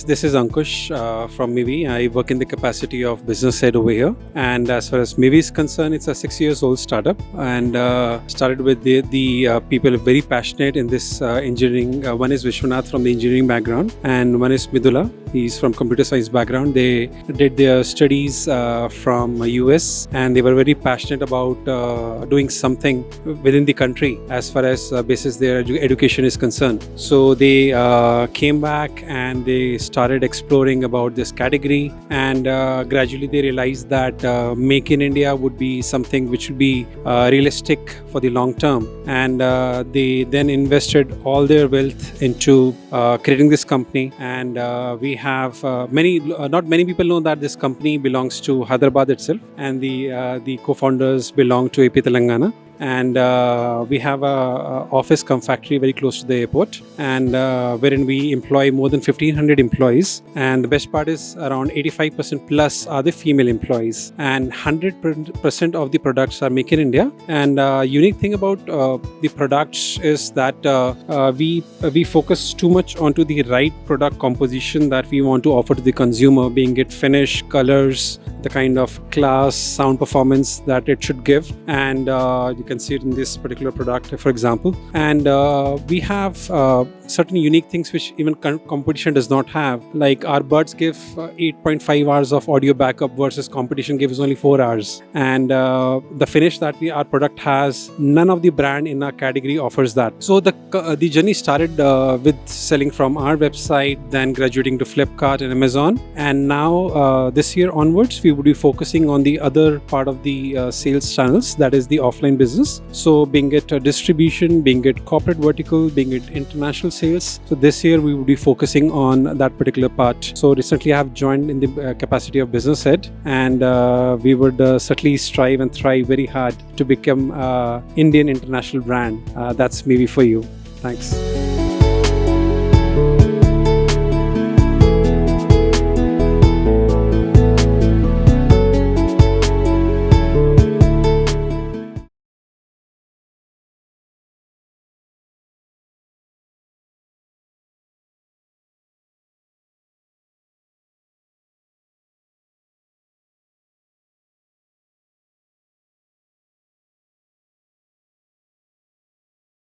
this is Ankush from Mivi. I work in the capacity of business head over here. And as far as Mivi is concerned, it's a 6 years old startup and started with the people very passionate in this engineering. One is Vishwanath from the engineering background and one is Midula. He's from computer science background. They did their studies from US and they were very passionate about doing something within the country as far as basis their education is concerned. So they came back and they started exploring about this category and gradually they realized that Make in India would be something which would be realistic for the long term, and they then invested all their wealth into creating this company. And we have not many people know that this company belongs to Hyderabad itself, and the co-founders belong to AP Telangana. And we have a office cum factory very close to the airport, and wherein we employ more than 1,500 employees. And the best part is around 85% plus are the female employees, and 100% of the products are made in India. And unique thing about the products is that we focus too much onto the right product composition that we want to offer to the consumer, being it finish, colors, the kind of class, sound performance that it should give. And you can see it in this particular product, for example. And we have certain unique things which even competition does not have. Like our buds give 8.5 hours of audio backup versus competition gives only 4 hours. And the finish that our product has, none of the brand in our category offers that. So the journey started with selling from our website, then graduating to Flipkart and Amazon. And now this year onwards, we would be focusing on the other part of the sales channels, that is the offline business. So being it distribution, being it corporate vertical, being it international sales. So this year we will be focusing on that particular part. So recently I have joined in the capacity of business head, and we would certainly strive and thrive very hard to become Indian international brand. That's maybe for you. Thanks.